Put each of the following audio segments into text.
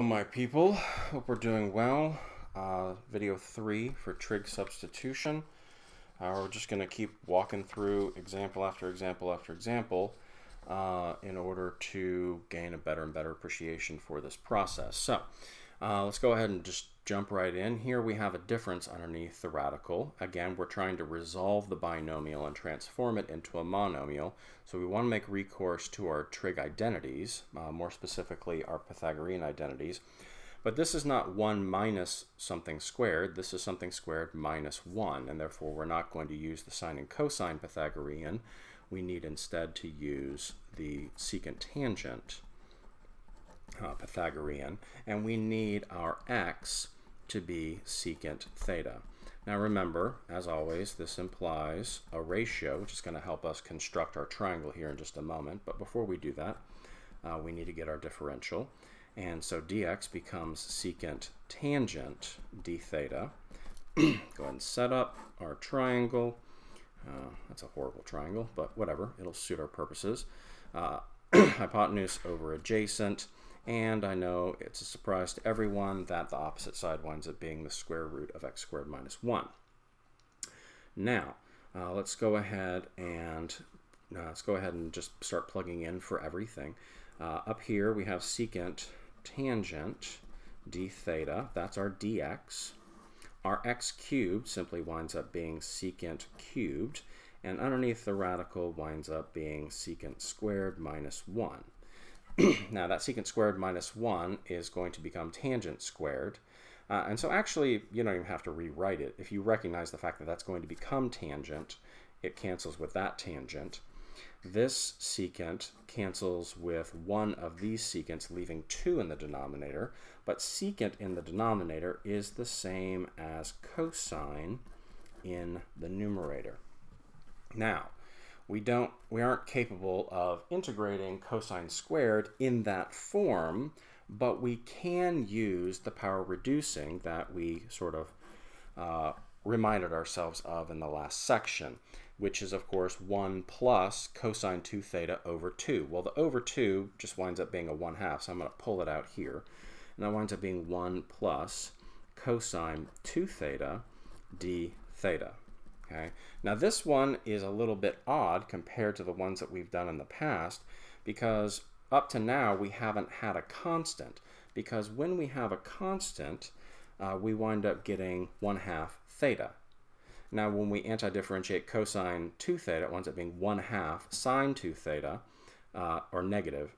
My people, hope we're doing well. Video 3 for trig substitution. We're just going to keep walking through example after example after example in order to gain a better and better appreciation for this process. So let's go ahead and just jump right in. Here we have a difference underneath the radical. Again, we're trying to resolve the binomial and transform it into a monomial. So we want to make recourse to our trig identities, more specifically our Pythagorean identities. But this is not 1 minus something squared. This is something squared minus 1, and therefore we're not going to use the sine and cosine Pythagorean. We need instead to use the secant tangent Pythagorean, and we need our x to be secant theta. Now remember, as always, this implies a ratio, which is going to help us construct our triangle here in just a moment. But before we do that, we need to get our differential. And so dx becomes secant tangent d theta. Go ahead and set up our triangle. That's a horrible triangle, but whatever, it'll suit our purposes. Hypotenuse over adjacent. And I know it's a surprise to everyone that the opposite side winds up being the square root of x squared minus 1. Now, let's go ahead and just start plugging in for everything. Up here we have secant tangent d theta. That's our dx. Our x cubed simply winds up being secant cubed, and underneath the radical winds up being secant squared minus 1. Now that secant squared minus 1 is going to become tangent squared. And so actually, you don't even have to rewrite it. If you recognize the fact that that's going to become tangent, it cancels with that tangent. This secant cancels with one of these secants, leaving 2 in the denominator. But secant in the denominator is the same as cosine in the numerator. Now, we aren't capable of integrating cosine squared in that form, but we can use the power reducing that we sort of reminded ourselves of in the last section, which is of course 1 plus cosine 2 theta over 2. Well, the over 2 just winds up being a 1/2, so I'm going to pull it out here. And that winds up being 1 plus cosine 2 theta d theta. Okay. Now this one is a little bit odd compared to the ones that we've done in the past, because up to now we haven't had a constant. Because when we have a constant, we wind up getting 1/2 theta. Now when we antidifferentiate cosine 2 theta, it winds up being 1/2 sine 2 theta, or negative,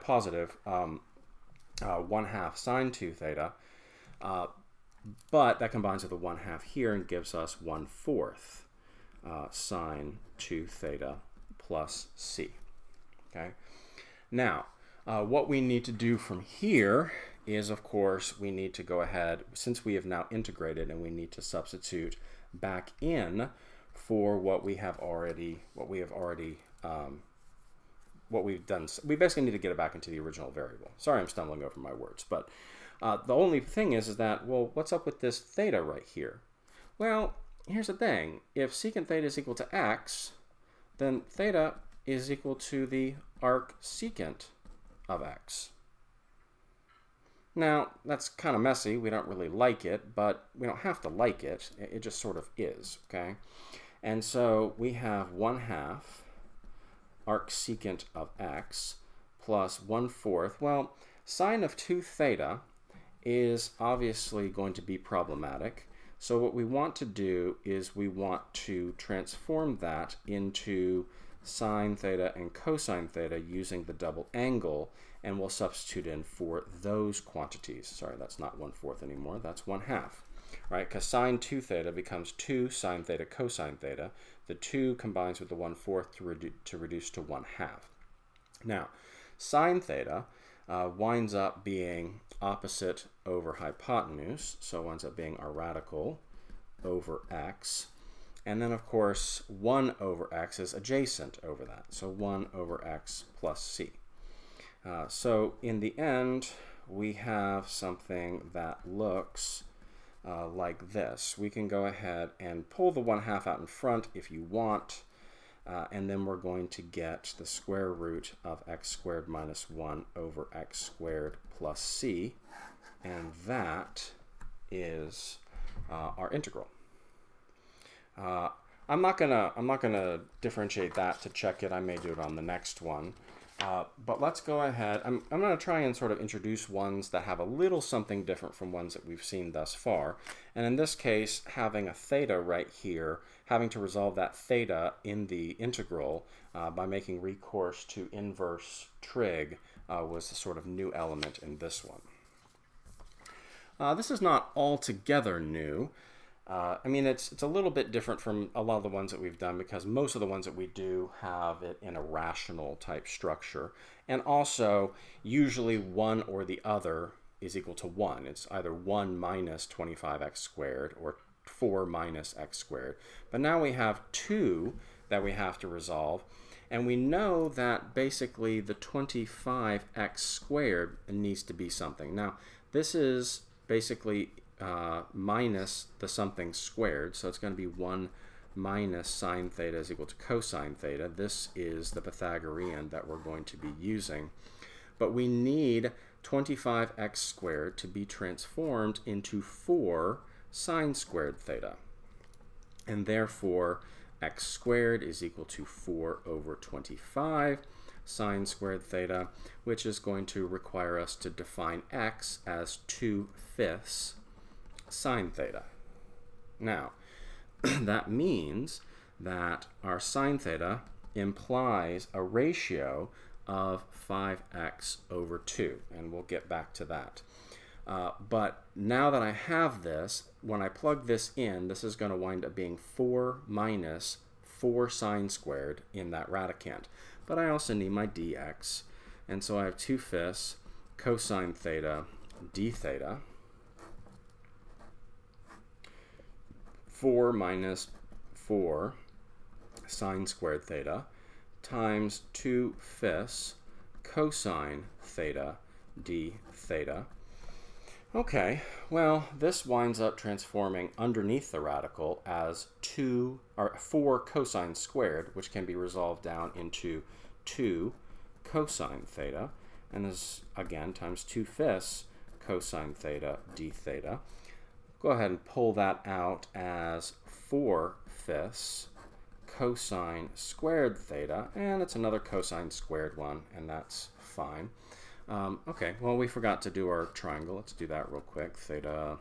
positive 1/2 sine 2 theta. But that combines with the 1/2 here and gives us 1/4 sine 2 theta plus c. Okay. Now, what we need to do from here is, of course, we need to go ahead, since we have now integrated, and we need to substitute back in for what we've done. We basically need to get it back into the original variable. Sorry, I'm stumbling over my words, but the only thing is that, well, what's up with this theta right here? Well, here's the thing. If secant theta is equal to x, then theta is equal to the arcsecant of x. Now, that's kind of messy. We don't really like it, but we don't have to like it. It just sort of is, okay? And so we have 1/2 arcsecant of x plus 1/4. Well, sine of 2 theta is obviously going to be problematic. So what we want to do is we want to transform that into sine theta and cosine theta using the double angle, and we'll substitute in for those quantities. Sorry, that's not 1/4 anymore, that's 1/2. Right, because sine 2 theta becomes 2 sine theta cosine theta. The 2 combines with the 1/4 to reduce to 1/2. Now, sine theta winds up being opposite over hypotenuse, so it winds up being our radical over x. And then, of course, 1 over x is adjacent over that, so 1 over x plus c. So in the end, we have something that looks like this. We can go ahead and pull the 1/2 out in front if you want. and then we're going to get the square root of x squared minus 1 over x squared plus c, and that is our integral. I'm not gonna differentiate that to check it. I may do it on the next one. But let's go ahead. I'm going to try and sort of introduce ones that have a little something different from ones that we've seen thus far. And in this case, having a theta right here, having to resolve that theta in the integral by making recourse to inverse trig was the sort of new element in this one. This is not altogether new. I mean, it's a little bit different from a lot of the ones that we've done because most of the ones that we do have it in a rational type structure. And also, usually one or the other is equal to 1. It's either 1 minus 25x squared or 4 minus x squared. But now we have 2 that we have to resolve. And we know that basically the 25x squared needs to be something. Now, this is basically minus the something squared, so it's going to be 1 minus sine theta is equal to cosine theta. This is the Pythagorean that we're going to be using. But we need 25x squared to be transformed into 4 sine squared theta. And therefore, x squared is equal to 4 over 25 sine squared theta, which is going to require us to define x as 2/5 sine theta. Now, that means that our sine theta implies a ratio of 5x over 2, and we'll get back to that. But now that I have this, when I plug this in, this is going to wind up being 4 minus 4 sine squared in that radicand. But I also need my dx, and so I have 2/5 cosine theta d theta. 4 minus 4 sine squared theta times 2/5 cosine theta d theta. Okay, well, this winds up transforming underneath the radical as 4 cosine squared, which can be resolved down into 2 cosine theta, and this again times 2/5 cosine theta d theta. Go ahead and pull that out as 4/5 cosine squared theta, and it's another cosine squared one, and that's fine. Okay, well, we forgot to do our triangle. Let's do that real quick. Theta,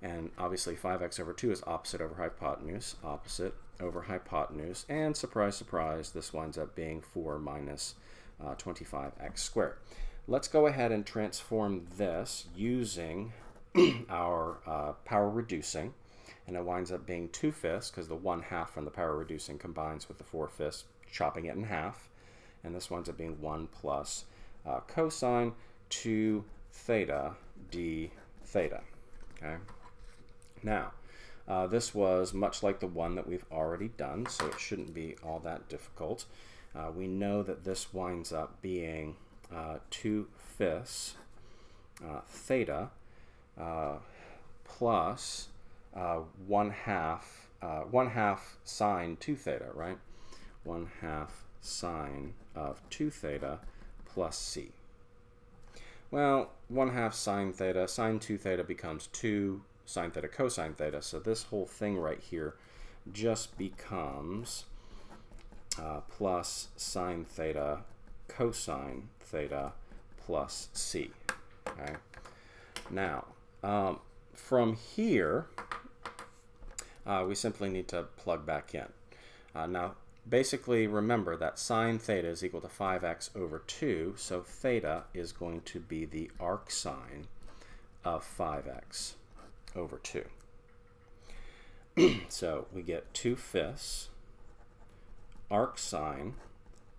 and obviously 5x over 2 is opposite over hypotenuse, and surprise, surprise, this winds up being 4 minus 25x squared. Let's go ahead and transform this using our power reducing, and it winds up being 2/5 because the 1/2 from the power reducing combines with the 4/5, chopping it in half, and this winds up being 1 plus cosine 2 theta d theta. Okay. Now, this was much like the one that we've already done, so it shouldn't be all that difficult. We know that this winds up being 2/5 theta plus 1/2 sine 2 theta, right? 1/2 sine of 2 theta plus c. Well, 1/2 sine theta, sine 2 theta becomes 2 sine theta cosine theta, so this whole thing right here just becomes plus sine theta cosine theta plus c. Okay. Now, from here, we simply need to plug back in. Now, basically, remember that sine theta is equal to 5x over 2, so theta is going to be the arc sine of 5x over 2. So we get 2/5 arc sine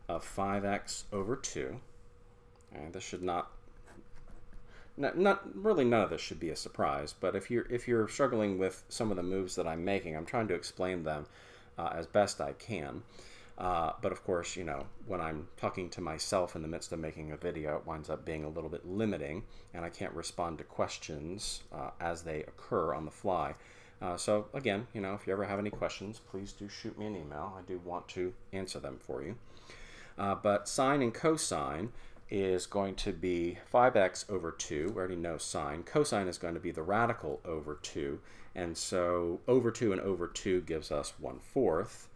of 5x over 2. And this should not really, none of this should be a surprise, but if you're struggling with some of the moves that I'm making, I'm trying to explain them as best I can. But of course, when I'm talking to myself in the midst of making a video, it winds up being a little bit limiting, and I can't respond to questions as they occur on the fly. So again, if you ever have any questions, please do shoot me an email. I do want to answer them for you. But sine and cosine is going to be 5x over 2. We already know sine. Cosine is going to be the radical over 2. And so over 2 and over 2 gives us 1/4.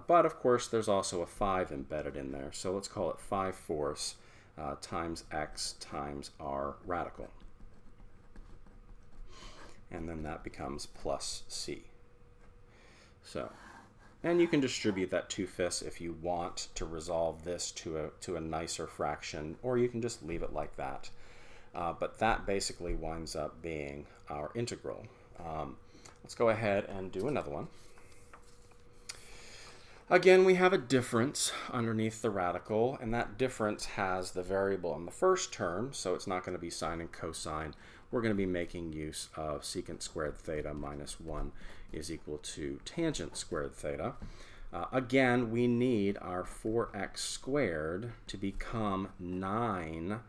But of course, there's also a 5 embedded in there. So let's call it 5/4 times x times our radical. And then that becomes plus c. So, and you can distribute that 2/5 if you want to resolve this to a nicer fraction, or you can just leave it like that. But that basically winds up being our integral. Let's go ahead and do another one. Again, we have a difference underneath the radical, and that difference has the variable in the first term, so it's not going to be sine and cosine. We're going to be making use of secant squared theta minus 1 is equal to tangent squared theta. Again, we need our 4x squared to become 9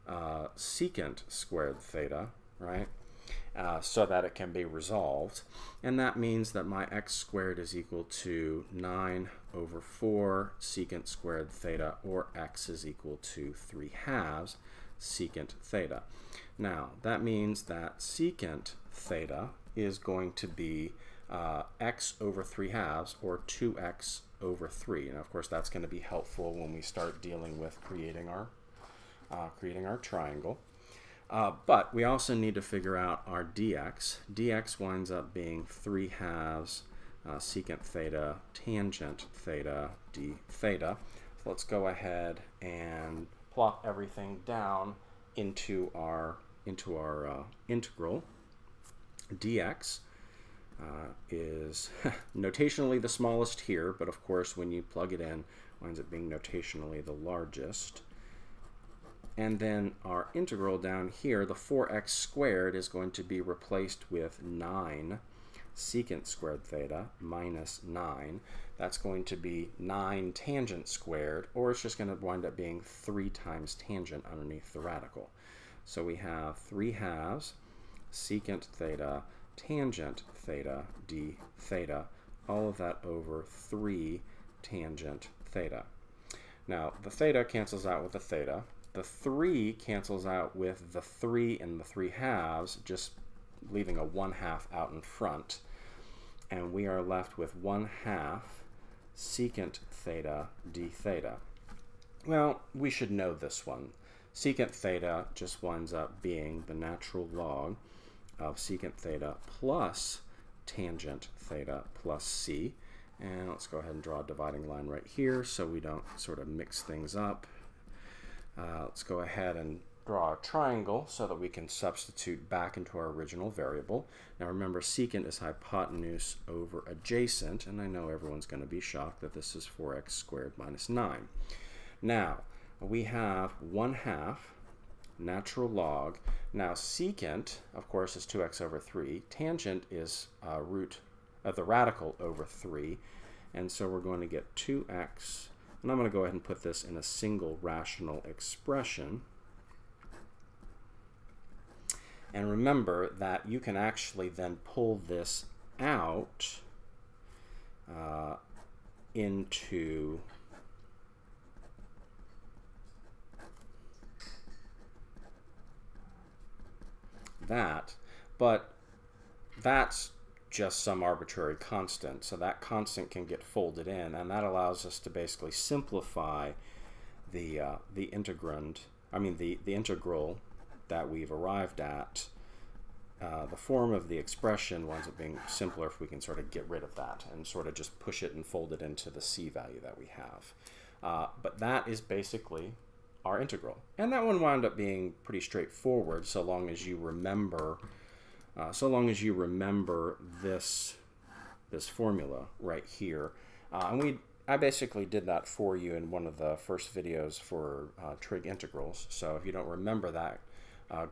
secant squared theta, right? So that it can be resolved. And that means that my x squared is equal to 9 over 4 secant squared theta, or x is equal to 3/2 secant theta. Now, that means that secant theta is going to be x over 3/2, or 2x over 3. And of course, that's going to be helpful when we start dealing with creating our triangle. But we also need to figure out our dx. dx winds up being 3/2 secant theta tangent theta d theta. So let's go ahead and plop everything down into our integral. Dx is notationally the smallest here, but of course when you plug it in, winds up being notationally the largest. And then our integral down here, the 4x squared, is going to be replaced with 9 secant squared theta minus 9. That's going to be 9 tangent squared, or it's just going to wind up being 3 times tangent underneath the radical. So we have 3/2 secant theta tangent theta d theta, all of that over 3 tangent theta. Now, the theta cancels out with the theta. The 3 cancels out with the 3 and the 3/2, just leaving a 1/2 out in front. And we are left with 1/2 secant theta d theta. Well, we should know this one. Secant theta just winds up being the natural log of secant theta plus tangent theta plus c. And let's go ahead and draw a dividing line right here so we don't sort of mix things up. Let's go ahead and draw a triangle so that we can substitute back into our original variable. Now remember, secant is hypotenuse over adjacent, and I know everyone's going to be shocked that this is 4x squared minus 9. Now, we have 1/2 natural log. Now secant, of course, is 2x over 3. Tangent is root of the radical over 3. And so we're going to get 2x. And I'm going to go ahead and put this in a single rational expression. And remember that you can actually then pull this out into that, but that's just some arbitrary constant, so that constant can get folded in, and that allows us to basically simplify the integrand. The integral that we've arrived at. The form of the expression winds up being simpler if we can sort of get rid of that and sort of just push it and fold it into the c value that we have. But that is basically our integral, and that one wound up being pretty straightforward so long as you remember. This formula right here, I basically did that for you in one of the first videos for trig integrals. So if you don't remember that,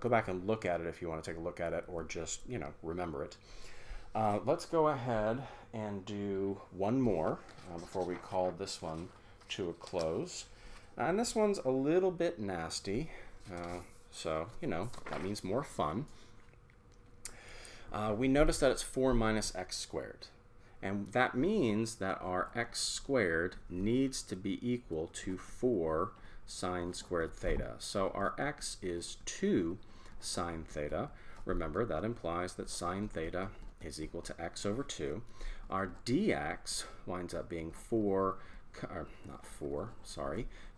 go back and look at it if you want to take a look at it, or just remember it. Let's go ahead and do one more before we call this one to a close. And this one's a little bit nasty, so that means more fun. We notice that it's 4 minus x squared. And that means that our x squared needs to be equal to 4 sine squared theta. So our x is 2 sine theta. Remember, that implies that sine theta is equal to x over 2. Our dx winds up being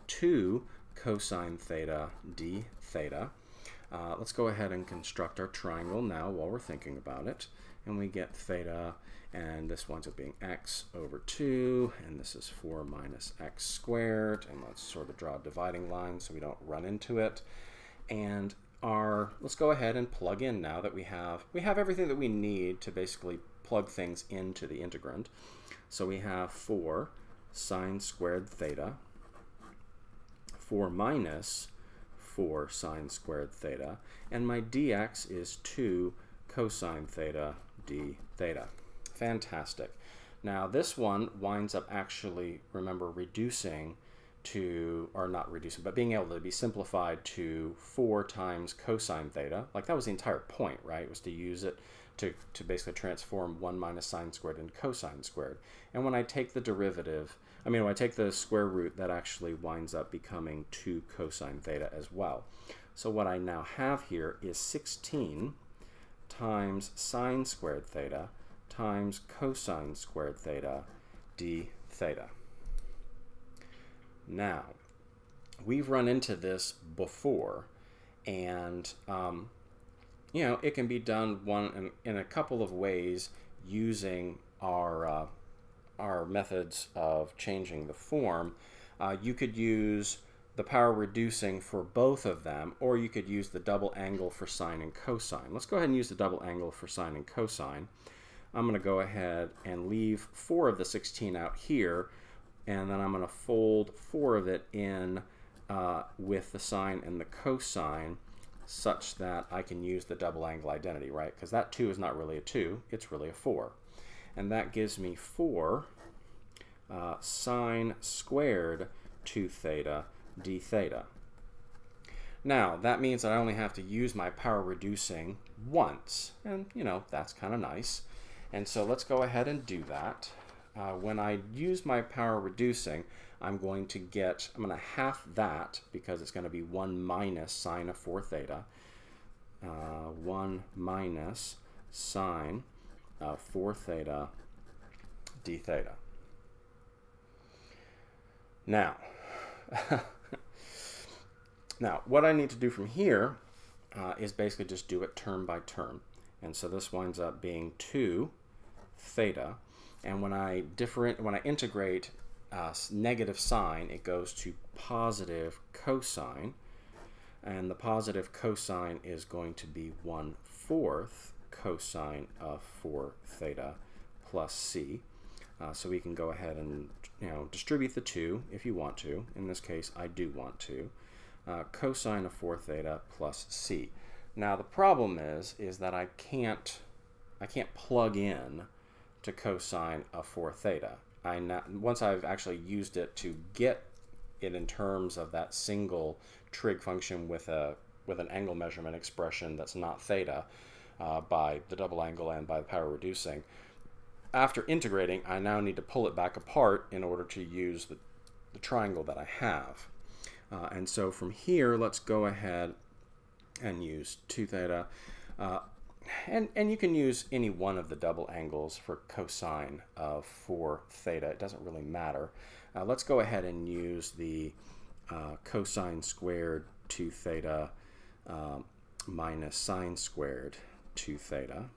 2 cosine theta d theta. Let's go ahead and construct our triangle now while we're thinking about it. And we get theta, and this winds up being x over 2, and this is 4 minus x squared. And let's sort of draw a dividing line so we don't run into it. And let's go ahead and plug in now that we have everything that we need to basically plug things into the integrand. So we have 4 sine squared theta, 4 minus 4 sine squared theta, and my dx is 2 cosine theta d theta. Fantastic. Now this one winds up actually, remember, reducing to, or not reducing, but being able to be simplified to 4 times cosine theta. Like, that was the entire point, right? It was to use it to basically transform 1 minus sine squared into cosine squared. And when I take the derivative, when I take the square root, that actually winds up becoming 2 cosine theta as well. So what I now have here is 16 times sine squared theta times cosine squared theta d theta. Now, we've run into this before, and it can be done in a couple of ways using our methods of changing the form. You could use the power reducing for both of them, or you could use the double angle for sine and cosine. Let's go ahead and use the double angle for sine and cosine. I'm going to go ahead and leave 4 of the 16 out here, and then I'm going to fold 4 of it in with the sine and the cosine, such that I can use the double angle identity, right? Because that 2 is not really a 2, it's really a 4. And that gives me 4 sine squared 2 theta d theta. Now, that means that I only have to use my power reducing once, and that's kind of nice. And so let's go ahead and do that. When I use my power reducing, I'm going to half that, because it's going to be 1 minus sine of 4 theta. 1 minus sine of 4 theta d theta. Now, what I need to do from here is basically just do it term by term. And so this winds up being 2 theta. And when I integrate negative sine, it goes to positive cosine. And the positive cosine is going to be 1/4 cosine of 4 theta plus c. So we can go ahead and distribute the 2 if you want to. In this case, I do want to. Cosine of 4 theta plus c. Now the problem is that I can't plug in to cosine of 4 theta. Once I've actually used it to get it in terms of that single trig function with an angle measurement expression that's not theta by the double angle and by the power reducing, after integrating, I now need to pull it back apart in order to use the triangle that I have. And so from here, let's go ahead and use 2 theta. And you can use any one of the double angles for cosine of 4 theta. It doesn't really matter. Let's go ahead and use the cosine squared 2 theta minus sine squared 2 theta.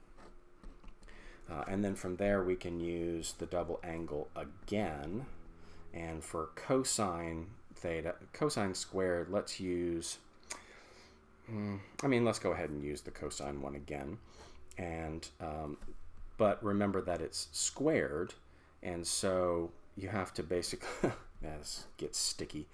And then from there we can use the double angle again. And for cosine squared, let's use, let's go ahead and use the cosine one again. And but remember that it's squared, and so you have to basically, this gets sticky.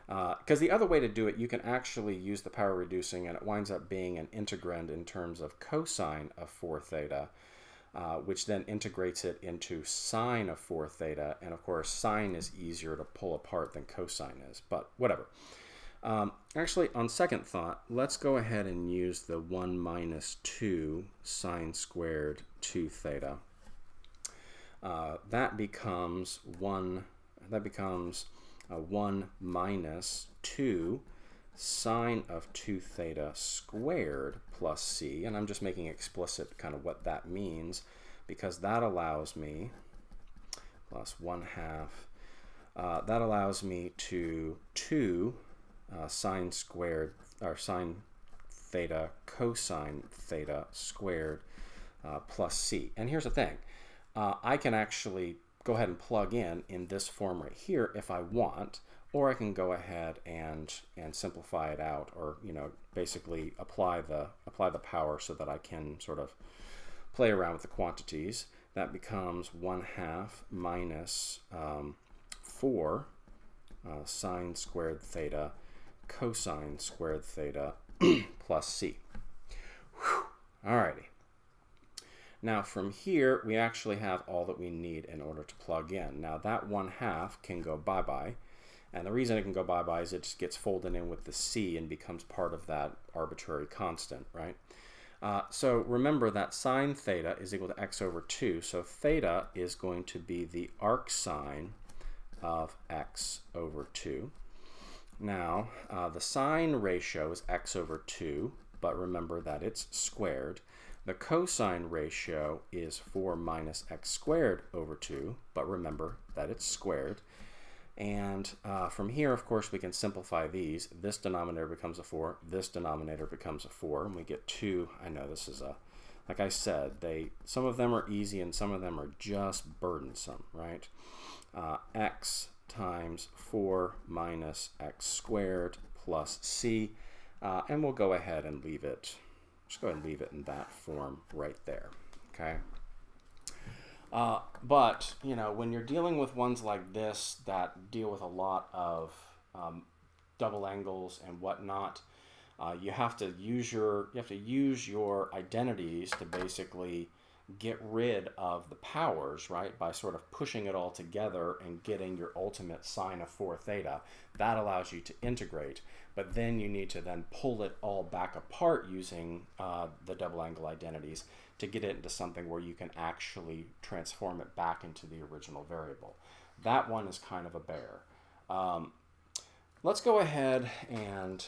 Because the other way to do it, you can actually use the power reducing, and it winds up being an integrand in terms of cosine of 4 theta, which then integrates it into sine of 4 theta. And of course, sine is easier to pull apart than cosine is, but whatever. Actually, on second thought, let's go ahead and use the 1 minus 2 sine squared 2 theta. That becomes 1 minus 2 sine of 2 theta squared plus c, and I'm just making explicit kind of what that means, because that allows me plus 1/2. That allows me to 2 sine squared, or sine theta cosine theta squared plus c. And here's the thing. I can actually go ahead and plug in this form right here if I want, or I can go ahead and simplify it out, or basically apply the power so that I can sort of play around with the quantities. That becomes 1/2 minus 4 sine squared theta cosine squared theta plus c. Whew. Alrighty. Now from here, we actually have all that we need in order to plug in. Now that 1/2 can go bye-bye, and the reason it can go bye-bye is it just gets folded in with the c and becomes part of that arbitrary constant, right? So remember that sine theta is equal to x over 2, so theta is going to be the arcsine of x over 2. Now, the sine ratio is x over 2, but remember that it's squared. The cosine ratio is 4 minus x squared over 2, but remember that it's squared. And from here, of course, we can simplify these. This denominator becomes a 4, this denominator becomes a 4, and we get 2. I know this is like I said, some of them are easy and some of them are just burdensome, right? X times 4 minus x squared plus c, and we'll go ahead and leave it. Just go ahead and leave it in that form right there. Okay. But when you're dealing with ones like this that deal with a lot of double angles and whatnot, you have to use your identities to basically get rid of the powers, right, by sort of pushing it all together and getting your ultimate sine of 4 theta. That allows you to integrate, but then you need to then pull it all back apart using the double angle identities to get it into something where you can actually transform it back into the original variable. That one is kind of a bear. Let's go ahead and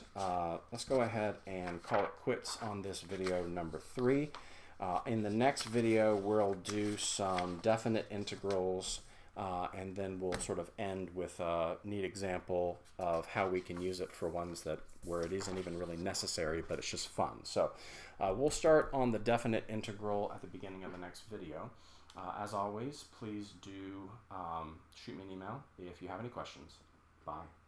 call it quits on this video number 3. In the next video, we'll do some definite integrals, and then we'll sort of end with a neat example of how we can use it for ones where it isn't even really necessary, but it's just fun. So we'll start on the definite integral at the beginning of the next video. As always, please do shoot me an email if you have any questions. Bye.